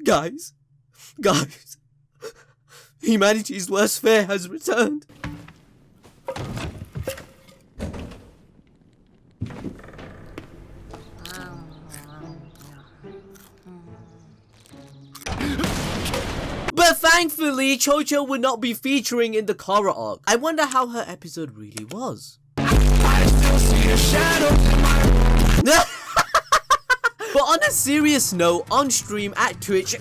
Guys, humanity's worst fear has returned. But thankfully, Chocho would not be featuring in the Kara arc. I wonder how her episode really was. I still see a shadow in my But on a serious note, on stream at Twitch,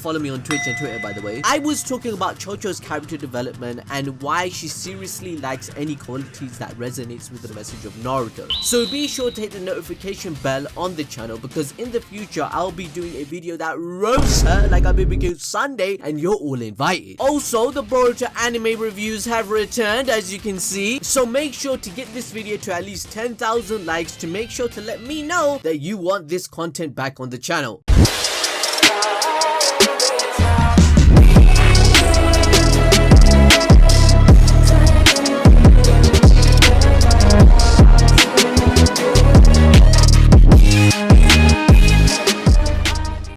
follow me on Twitch and Twitter by the way, I was talking about Chocho's character development and why she seriously lacks any qualities that resonates with the message of Naruto. So be sure to hit the notification bell on the channel because in the future I'll be doing a video that roasts her like a BBQ Sunday and you're all invited. Also, the Boruto anime reviews have returned as you can see, so make sure to get this video to at least 10,000 likes to make sure to let me know that you want this content back on the channel.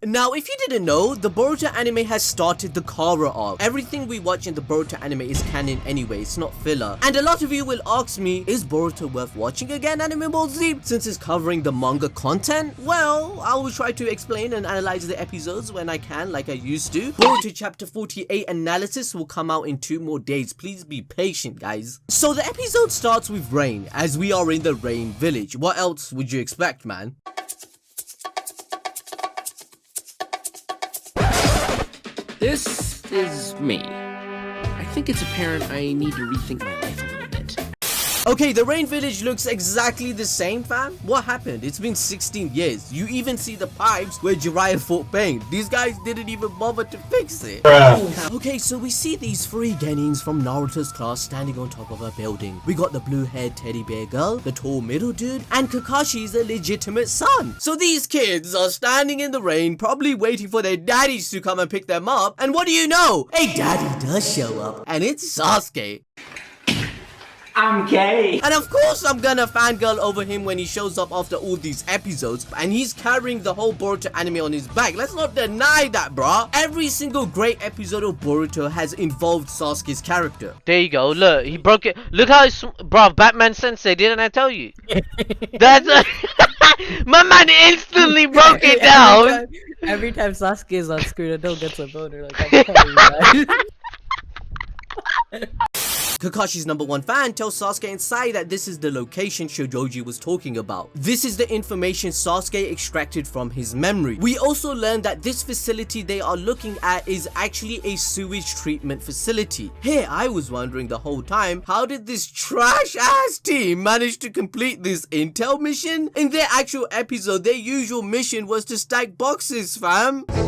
Now, if you didn't know, the Boruto anime has started the Kara arc. Everything we watch in the Boruto anime is canon anyway, it's not filler. And a lot of you will ask me, is Boruto worth watching again, Anime Ball Z, since it's covering the manga content? Well, I will try to explain and analyze the episodes when I can, like I used to. Boruto Chapter 48 analysis will come out in 2 more days. Please be patient, guys. So the episode starts with rain, as we are in the rain village. What else would you expect, man? This is me. I think it's apparent I need to rethink my life a little bit. Okay, the Rain Village looks exactly the same, fam. What happened? It's been 16 years. You even see the pipes where Jiraiya fought pain. These guys didn't even bother to fix it. Okay, so we see these 3 genins from Naruto's class standing on top of a building. We got the blue-haired teddy bear girl, the tall middle dude, and Kakashi's illegitimate son. So these kids are standing in the rain, probably waiting for their daddies to come and pick them up. And what do you know? A daddy does show up, and it's Sasuke. I'm gay. And of course I'm gonna fangirl over him when he shows up after all these episodes, and he's carrying the whole Boruto anime on his back. Let's not deny that, bruh. Every single great episode of Boruto has involved Sasuke's character. There you go, look, he broke it. Look how it's, bruh, Batman Sensei, didn't I tell you? That's my man instantly broke it down. Every time Sasuke is on screen, I don't get a boner. Like, I'm telling you guys. Kakashi's #1 fan tells Sasuke and Sai that this is the location Shojoji was talking about. This is the information Sasuke extracted from his memory. We also learned that this facility they are looking at is actually a sewage treatment facility. Here, I was wondering the whole time, how did this trash-ass team manage to complete this intel mission? In their actual episode, their usual mission was to stack boxes, fam. 5,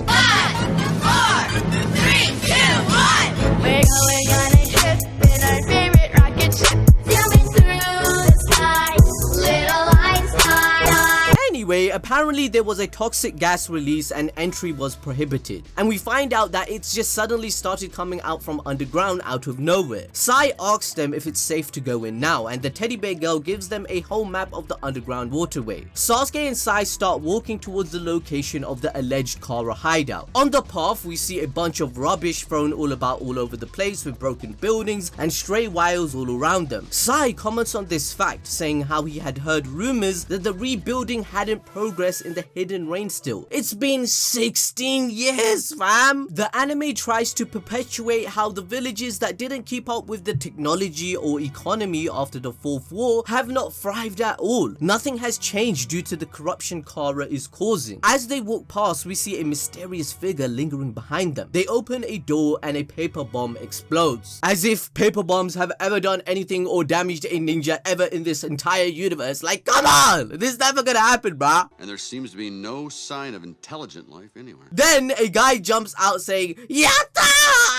4, 3, 2, 1. We're going on a trip in our favorite rocket ship, zooming through the sky, little Einstein. Anyway, apparently there was a toxic gas release and entry was prohibited. And we find out that it's just suddenly started coming out from underground out of nowhere. Sai asks them if it's safe to go in now, and the teddy bear girl gives them a whole map of the underground waterway. Sasuke and Sai start walking towards the location of the alleged Kara hideout. On the path, we see a bunch of rubbish thrown all over the place with broken buildings and stray wires all around them. Sai comments on this fact, saying how he had heard rumors that the rebuilding hadn't progressed in the hidden rain still. It's been 16 years, fam! The anime tries to perpetuate how the villages that didn't keep up with the technology or economy after the 4th war have not thrived at all. Nothing has changed due to the corruption Kara is causing. As they walk past, we see a mysterious figure lingering behind them. They open a door and a paper bomb explodes. As if paper bombs have ever done anything or damaged a ninja ever in this entire universe. Like, come on! This is never gonna happen, bruh. And there seems to be no sign of intelligent life anywhere. Then a guy jumps out saying, Yatta!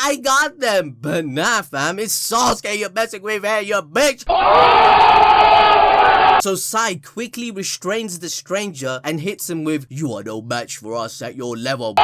I got them! But nah, fam, it's Sasuke you're messing with here, you bitch! So Sai quickly restrains the stranger and hits him with, you are no match for us at your level.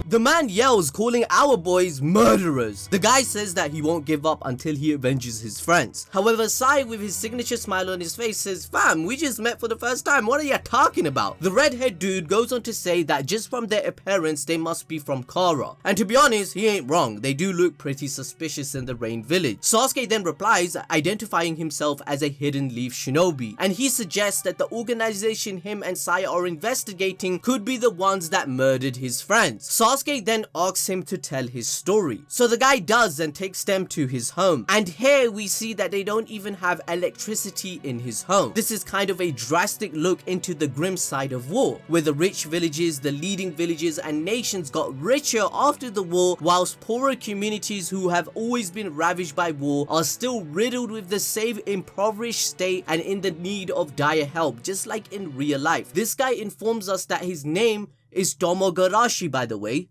The The man yells, calling our boys murderers. The guy says that he won't give up until he avenges his friends. However, Sai, with his signature smile on his face, says, fam, we just met for the first time, what are you talking about? The redhead dude goes on to say that just from their appearance they must be from Kara, and to be honest, he ain't wrong, they do look pretty suspicious in the Rain Village. Sasuke then replies, identifying himself as a hidden leaf shinobi, and he suggests that the organization him and Sai are investigating could be the ones that murdered his friends. Sasuke then asks him to tell his story, so the guy does and takes them to his home, and here we see that they don't even have electricity in his home. This is kind of a drastic look into the grim side of war, where the rich villages, the leading villages and nations got richer after the war, whilst poorer communities who have always been ravaged by war are still riddled with the same impoverished state and in the need of dire help, just like in real life. This guy informs us that his name is Tomogarashi, by the way.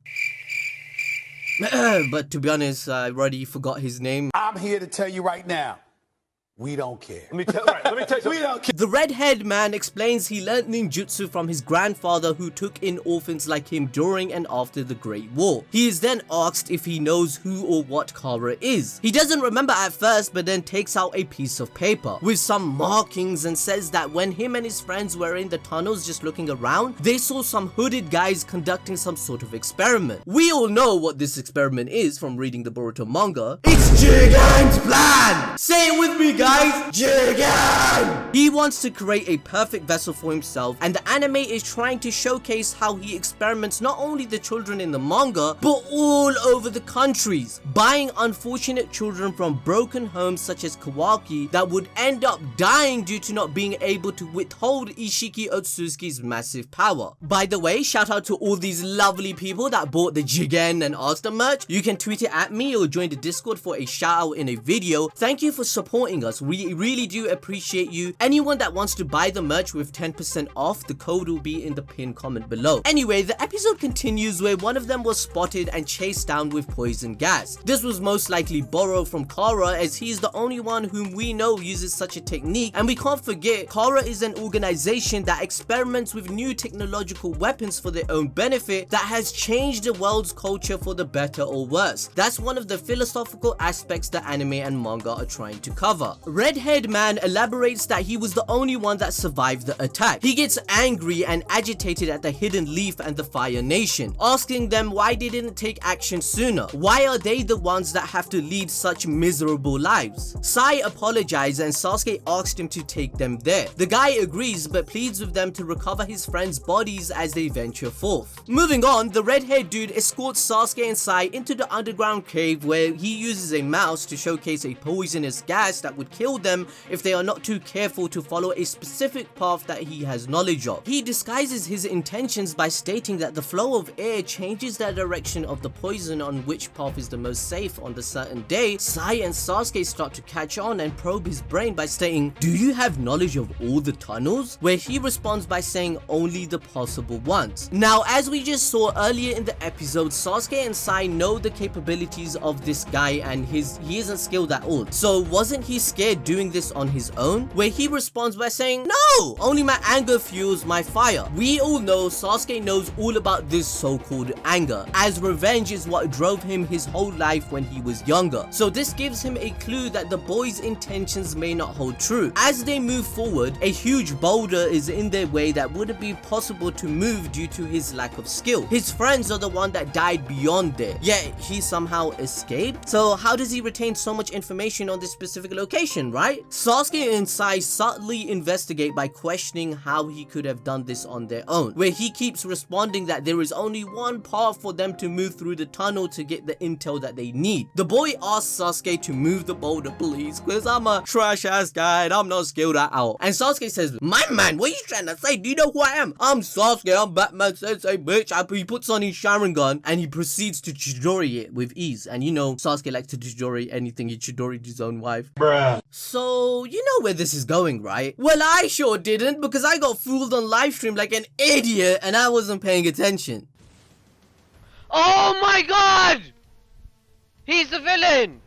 But to be honest, I already forgot his name. I'm here to tell you right now, we don't care. Let me tell you. We don't care. The red-haired man explains he learnt ninjutsu from his grandfather who took in orphans like him during and after the Great War. He is then asked if he knows who or what Kara is. He doesn't remember at first, but then takes out a piece of paper with some markings and says that when him and his friends were in the tunnels just looking around, they saw some hooded guys conducting some sort of experiment. We all know what this experiment is from reading the Boruto manga. It's JIGEN's plan! Say it with me, guys! JIGEN! He wants to create a perfect vessel for himself, and the anime is trying to showcase how he experiments not only the children in the manga, but all over the countries, buying unfortunate children from broken homes such as Kawaki that would end up dying due to not being able to withhold Isshiki Otsutsuki's massive power. By the way, shout out to all these lovely people that bought the JIGEN and Asta merch. You can tweet it at me or join the Discord for a shout out in a video. Thank you for supporting us. We really do appreciate you. Anyone that wants to buy the merch with 10% off, the code will be in the pinned comment below. Anyway, the episode continues where one of them was spotted and chased down with poison gas. This was most likely borrowed from Kara, as he is the only one whom we know uses such a technique, and we can't forget Kara is an organization that experiments with new technological weapons for their own benefit that has changed the world's culture for the better or worse. That's one of the philosophical aspects the anime and manga are trying to cover. Red-haired man elaborates that he was the only one that survived the attack. He gets angry and agitated at the Hidden Leaf and the Fire Nation, asking them why they didn't take action sooner. Why are they the ones that have to lead such miserable lives? Sai apologizes and Sasuke asks him to take them there. The guy agrees but pleads with them to recover his friends' bodies as they venture forth. Moving on, the red-haired dude escorts Sasuke and Sai into the underground cave where he uses a mouse to showcase a poisonous gas that would kill them if they are not too careful to follow a specific path that he has knowledge of. He disguises his intentions by stating that the flow of air changes the direction of the poison on which path is the most safe on the certain day. Sai and Sasuke start to catch on and probe his brain by stating, "Do you have knowledge of all the tunnels?" Where he responds by saying only the possible ones. Now, as we just saw earlier in the episode, Sasuke and Sai know the capabilities of this guy and he isn't skilled at all. So wasn't he scared doing this on his own? Where he responds by saying, "No, only my anger fuels my fire." We all know Sasuke knows all about this so-called anger, as revenge is what drove him his whole life when he was younger. So this gives him a clue that the boy's intentions may not hold true. As they move forward, a huge boulder is in their way that wouldn't be possible to move due to his lack of skill. His friends are the one that died beyond there, yet he somehow escaped. So how does he retain so much information on this specific location, right? Sasuke and Sai subtly investigate by questioning how he could have done this on their own, where he keeps responding that there is only one path for them to move through the tunnel to get the intel that they need. The boy asks Sasuke to move the boulder, please, because I'm a trash ass guy and I'm not skilled at all. And Sasuke says, "My man, what are you trying to say? Do you know who I am? I'm Sasuke, I'm Batman Sensei, bitch." He puts on his Sharingan and he proceeds to Chidori it with ease. And you know, Sasuke likes to Chidori anything. He Chidori'd his own wife. Bruh. So, you know where this is going, right? Well, I sure didn't, because I got fooled on livestream like an idiot and I wasn't paying attention. Oh my god! He's the villain!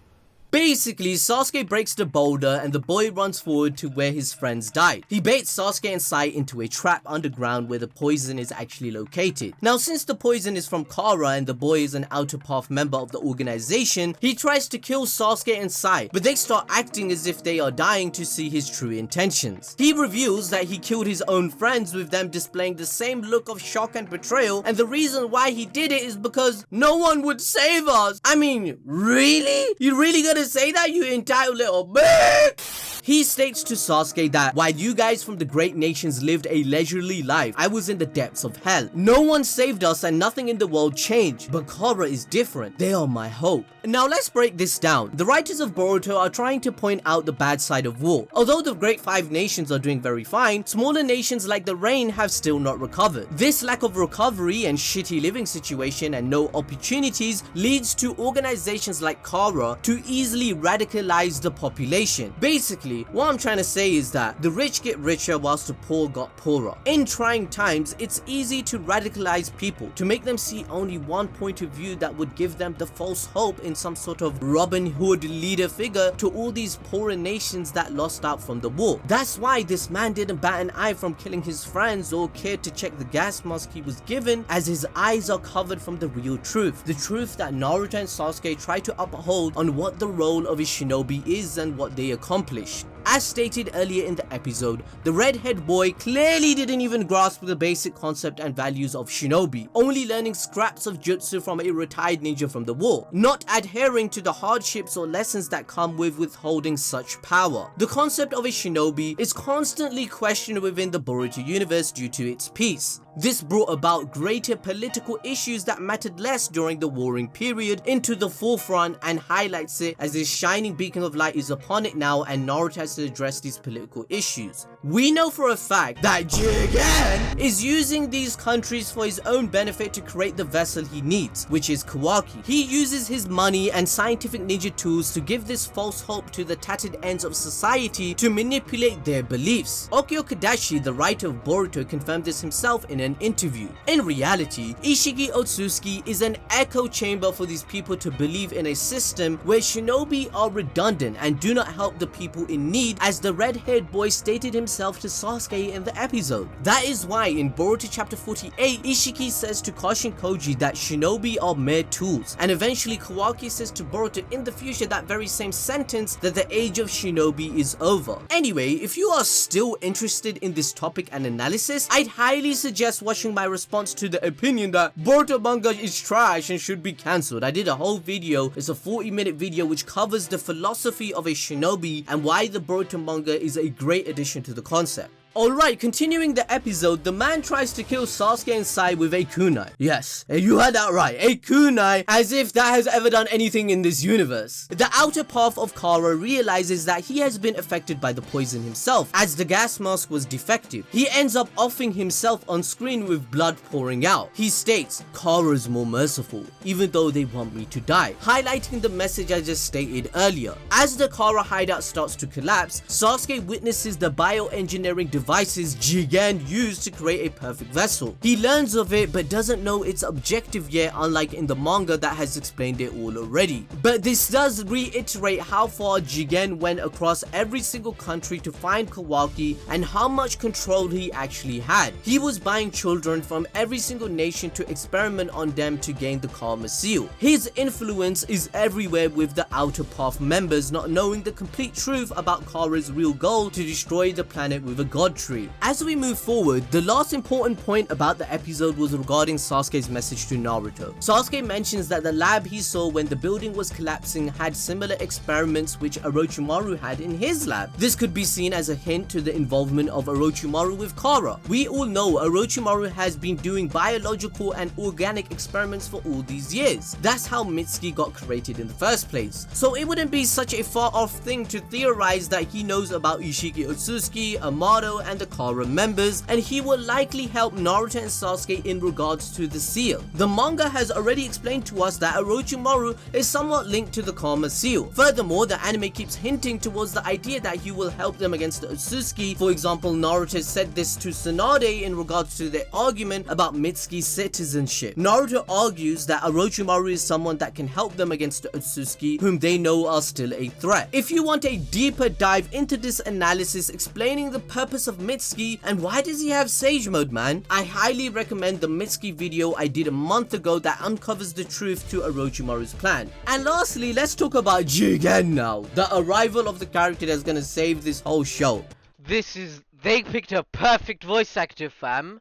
Basically, Sasuke breaks the boulder and the boy runs forward to where his friends died. He baits Sasuke and Sai into a trap underground where the poison is actually located. Now, since the poison is from Kara and the boy is an Outer Path member of the organization, he tries to kill Sasuke and Sai, but they start acting as if they are dying to see his true intentions. He reveals that he killed his own friends, with them displaying the same look of shock and betrayal, and the reason why he did it is because no one would save us. I mean, really? You really gonna say that, you entitled little bitch? He states to Sasuke that while you guys from the great nations lived a leisurely life, I was in the depths of hell. No one saved us and nothing in the world changed, but Kara is different. They are my hope. Now let's break this down. The writers of Boruto are trying to point out the bad side of war. Although the great 5 nations are doing very fine, smaller nations like the Rain have still not recovered. This lack of recovery and shitty living situation and no opportunities leads to organizations like Kara to easily radicalize the population. Basically, what I'm trying to say is that the rich get richer whilst the poor got poorer. In trying times, it's easy to radicalize people, to make them see only one point of view that would give them the false hope in some sort of Robin Hood leader figure to all these poorer nations that lost out from the war. That's why this man didn't bat an eye from killing his friends or cared to check the gas mask he was given, as his eyes are covered from the real truth. The truth that Naruto and Sasuke try to uphold on what the role of a shinobi is and what they accomplished. As stated earlier in the episode, the redhead boy clearly didn't even grasp the basic concept and values of shinobi, only learning scraps of jutsu from a retired ninja from the war, not adhering to the hardships or lessons that come with withholding such power. The concept of a shinobi is constantly questioned within the Boruto universe due to its peace. This brought about greater political issues that mattered less during the warring period into the forefront and highlights it as this shining beacon of light is upon it now, and Naruto has to address these political issues. We know for a fact that JIGEN is using these countries for his own benefit to create the vessel he needs, which is Kawaki. He uses his money and scientific ninja tools to give this false hope to the tattered ends of society to manipulate their beliefs. Okio Kadashi, the writer of Boruto, confirmed this himself in an interview. In reality, Isshiki Otsutsuki is an echo chamber for these people to believe in a system where shinobi are redundant and do not help the people in need, as the red-haired boy stated himself to Sasuke in the episode. That is why in Boruto chapter 48, Isshiki says to Kashin Koji that shinobi are mere tools, and eventually Kawaki says to Boruto in the future that very same sentence, that the age of shinobi is over. Anyway, if you are still interested in this topic and analysis, I'd highly suggest watching my response to the opinion that Boruto manga is trash and should be cancelled. I did a whole video, it's a 40-minute video which covers the philosophy of a shinobi and why the Boruto manga is a great addition to the concept. Alright, continuing the episode, the man tries to kill Sasuke and Sai with a kunai. Yes, you heard that right, a kunai, as if that has ever done anything in this universe. The outer path of Kara realizes that he has been affected by the poison himself, as the gas mask was defective. He ends up offing himself on screen with blood pouring out. He states, Kara's more merciful, even though they want me to die, highlighting the message I just stated earlier. As the Kara hideout starts to collapse, Sasuke witnesses the bioengineering devices JIGEN used to create a perfect vessel. He learns of it but doesn't know its objective yet, unlike in the manga that has explained it all already. But this does reiterate how far JIGEN went across every single country to find Kawaki and how much control he actually had. He was buying children from every single nation to experiment on them to gain the Karma Seal. His influence is everywhere with the Outer Path members not knowing the complete truth about Kara's real goal to destroy the planet with a god tree. As we move forward, the last important point about the episode was regarding Sasuke's message to Naruto. Sasuke mentions that the lab he saw when the building was collapsing had similar experiments which Orochimaru had in his lab. This could be seen as a hint to the involvement of Orochimaru with Kara. We all know Orochimaru has been doing biological and organic experiments for all these years. That's how Mitsuki got created in the first place. So it wouldn't be such a far off thing to theorize that he knows about Isshiki Otsutsuki, Amado, Orochimaru and the Kara members, and he will likely help Naruto and Sasuke in regards to the seal. The manga has already explained to us that Orochimaru is somewhat linked to the Karma seal. Furthermore, the anime keeps hinting towards the idea that he will help them against the Otsutsuki. For example, Naruto said this to Tsunade in regards to their argument about Mitsuki's citizenship. Naruto argues that Orochimaru is someone that can help them against the Otsutsuki, whom they know are still a threat. If you want a deeper dive into this analysis explaining the purpose of Mitsuki and why does he have Sage Mode, man, I highly recommend the Mitsuki video I did a month ago that uncovers the truth to Orochimaru's plan. And lastly, let's talk about JIGEN now, the arrival of the character that's gonna save this whole show. They picked a perfect voice actor, fam.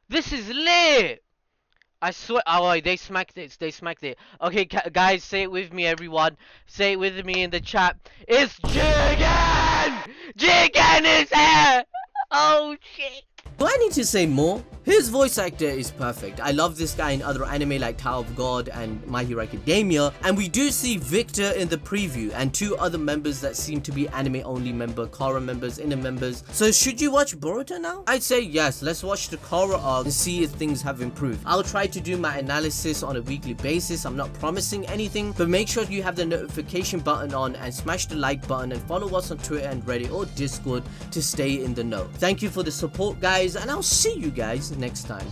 This is lit. I swear. Oh, wait, they smacked it. They smacked it. Okay, guys, say it with me, everyone. Say it with me in the chat. It's JIGEN! JIGEN is here! Oh, shit. Do I need to say more? His voice actor is perfect. I love this guy in other anime like Tower of God and My Hero Academia, and we do see Victor in the preview and 2 other members that seem to be anime only member, Kara members, inner members. So should you watch Boruto now? I'd say yes, let's watch the Kara arc and see if things have improved. I'll try to do my analysis on a weekly basis. I'm not promising anything, but make sure you have the notification button on and smash the like button and follow us on Twitter and Reddit or Discord to stay in the know. Thank you for the support, guys, and I'll see you guys next time.